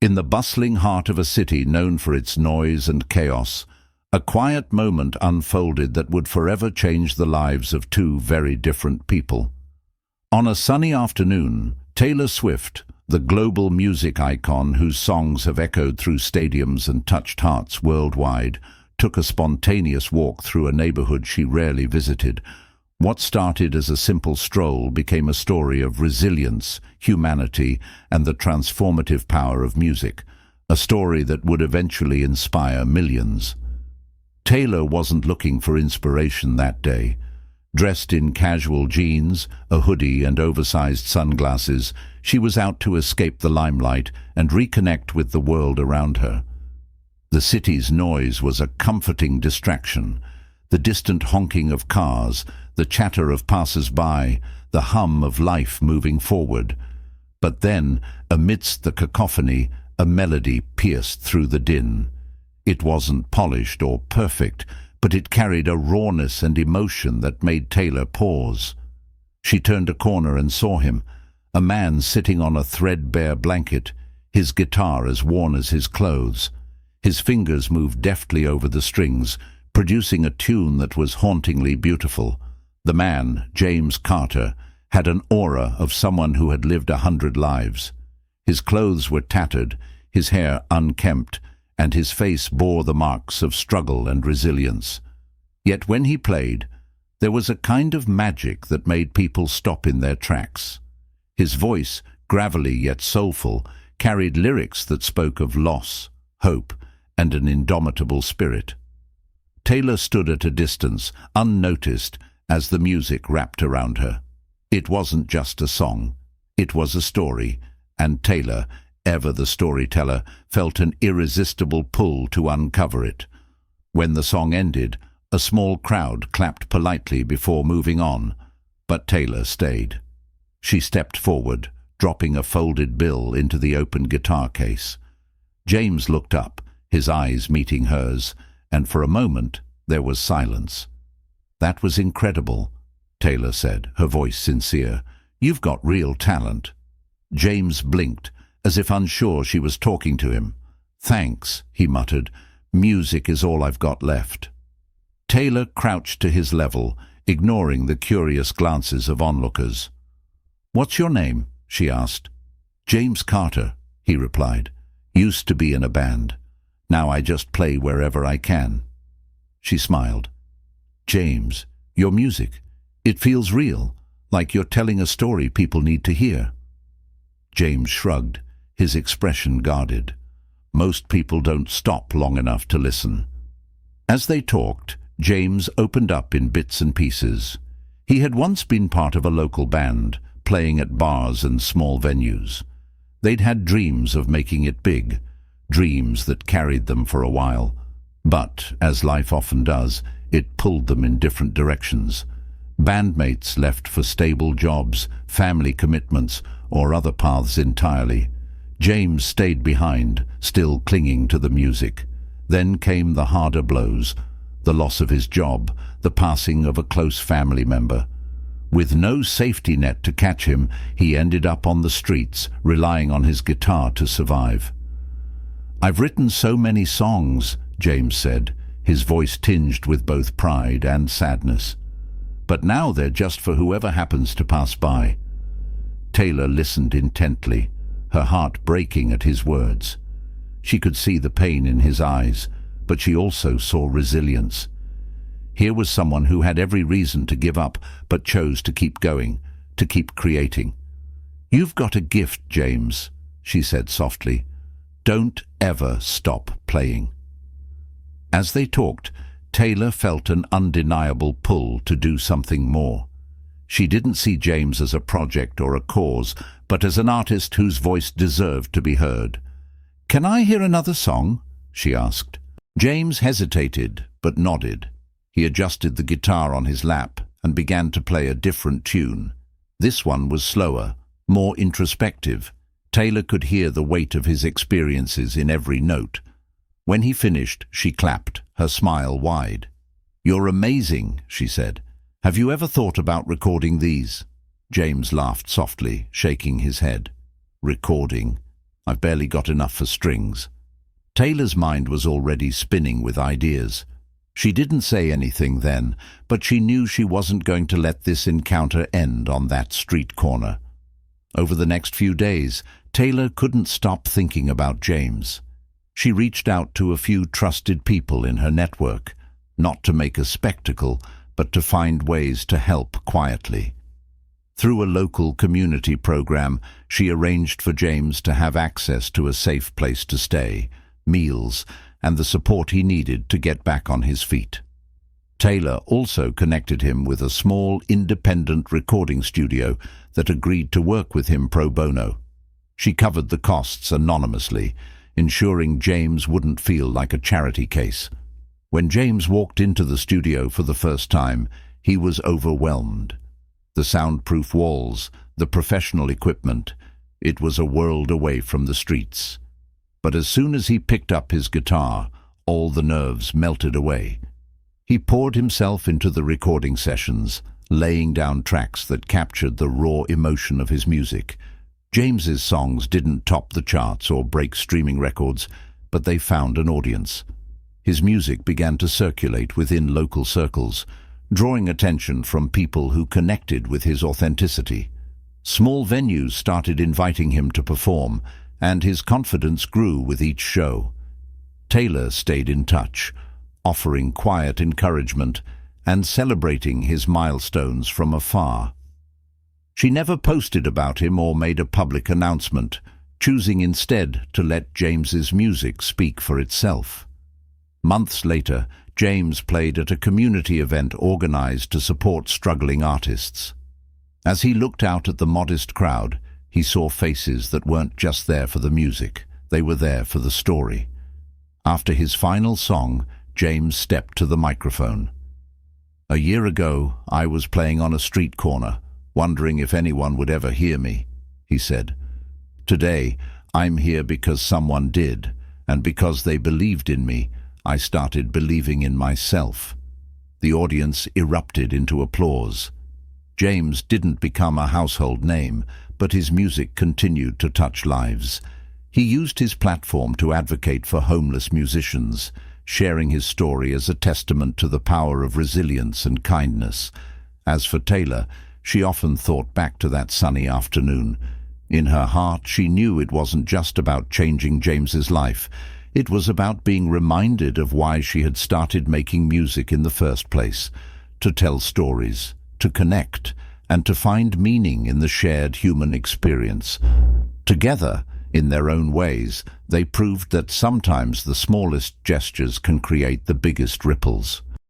In the bustling heart of a city known for its noise and chaos, a quiet moment unfolded that would forever change the lives of two very different people. On a sunny afternoon, Taylor Swift, the global music icon whose songs have echoed through stadiums and touched hearts worldwide, took a spontaneous walk through a neighborhood she rarely visited. What started as a simple stroll became a story of resilience, humanity, and the transformative power of music, a story that would eventually inspire millions. Taylor wasn't looking for inspiration that day. Dressed in casual jeans, a hoodie, and oversized sunglasses, she was out to escape the limelight and reconnect with the world around her. The city's noise was a comforting distraction. The distant honking of cars, the chatter of passers-by, the hum of life moving forward. But then, amidst the cacophony, a melody pierced through the din. It wasn't polished or perfect, but it carried a rawness and emotion that made Taylor pause. She turned a corner and saw him, a man sitting on a threadbare blanket, his guitar as worn as his clothes. His fingers moved deftly over the strings, producing a tune that was hauntingly beautiful. The man, James Carter, had an aura of someone who had lived 100 lives. His clothes were tattered, his hair unkempt, and his face bore the marks of struggle and resilience. Yet when he played, there was a kind of magic that made people stop in their tracks. His voice, gravelly yet soulful, carried lyrics that spoke of loss, hope, and an indomitable spirit. Taylor stood at a distance, unnoticed, as the music wrapped around her. It wasn't just a song, it was a story, and Taylor, ever the storyteller, felt an irresistible pull to uncover it. When the song ended, a small crowd clapped politely before moving on, but Taylor stayed. She stepped forward, dropping a folded bill into the open guitar case. James looked up, his eyes meeting hers, and for a moment there was silence. "That was incredible," Taylor said, her voice sincere. "You've got real talent." James blinked, as if unsure she was talking to him. "Thanks," he muttered. "Music is all I've got left." Taylor crouched to his level, ignoring the curious glances of onlookers. "What's your name?" she asked. "James Carter," he replied. "Used to be in a band. Now I just play wherever I can." She smiled. "James, your music, it feels real, like you're telling a story people need to hear." James shrugged, his expression guarded. Most people don't stop long enough to listen. As they talked, James opened up in bits and pieces. He had once been part of a local band, playing at bars and small venues. They'd had dreams of making it big, dreams that carried them for a while. But, as life often does, it pulled them in different directions. Bandmates left for stable jobs, family commitments, or other paths entirely. James stayed behind, still clinging to the music. Then came the harder blows, the loss of his job, the passing of a close family member. With no safety net to catch him, he ended up on the streets, relying on his guitar to survive. "I've written so many songs," James said, his voice tinged with both pride and sadness. "But now they're just for whoever happens to pass by." Taylor listened intently, her heart breaking at his words. She could see the pain in his eyes, but she also saw resilience. Here was someone who had every reason to give up, but chose to keep going, to keep creating. "You've got a gift, James," she said softly. "Don't ever stop playing." As they talked, Taylor felt an undeniable pull to do something more. She didn't see James as a project or a cause, but as an artist whose voice deserved to be heard. "Can I hear another song?" she asked. James hesitated, but nodded. He adjusted the guitar on his lap and began to play a different tune. This one was slower, more introspective. Taylor could hear the weight of his experiences in every note. When he finished, she clapped, her smile wide. "You're amazing," she said. "Have you ever thought about recording these?" James laughed softly, shaking his head. "Recording? I've barely got enough for strings." Taylor's mind was already spinning with ideas. She didn't say anything then, but she knew she wasn't going to let this encounter end on that street corner. Over the next few days, Taylor couldn't stop thinking about James. She reached out to a few trusted people in her network, not to make a spectacle, but to find ways to help quietly. Through a local community program, she arranged for James to have access to a safe place to stay, meals, and the support he needed to get back on his feet. Taylor also connected him with a small, independent recording studio that agreed to work with him pro bono. She covered the costs anonymously, ensuring James wouldn't feel like a charity case. When James walked into the studio for the first time, he was overwhelmed. The soundproof walls, the professional equipment, it was a world away from the streets. But as soon as he picked up his guitar, all the nerves melted away. He poured himself into the recording sessions, laying down tracks that captured the raw emotion of his music. James's songs didn't top the charts or break streaming records, but they found an audience. His music began to circulate within local circles, drawing attention from people who connected with his authenticity. Small venues started inviting him to perform, and his confidence grew with each show. Taylor stayed in touch, offering quiet encouragement and celebrating his milestones from afar. She never posted about him or made a public announcement, choosing instead to let James's music speak for itself. Months later, James played at a community event organized to support struggling artists. As he looked out at the modest crowd, he saw faces that weren't just there for the music, they were there for the story. After his final song, James stepped to the microphone. "A year ago, I was playing on a street corner, wondering if anyone would ever hear me," he said. "Today, I'm here because someone did, and because they believed in me, I started believing in myself." The audience erupted into applause. James didn't become a household name, but his music continued to touch lives. He used his platform to advocate for homeless musicians, sharing his story as a testament to the power of resilience and kindness. As for Taylor, she often thought back to that sunny afternoon. In her heart, she knew it wasn't just about changing James's life. It was about being reminded of why she had started making music in the first place, to tell stories, to connect, and to find meaning in the shared human experience. Together, in their own ways, they proved that sometimes the smallest gestures can create the biggest ripples.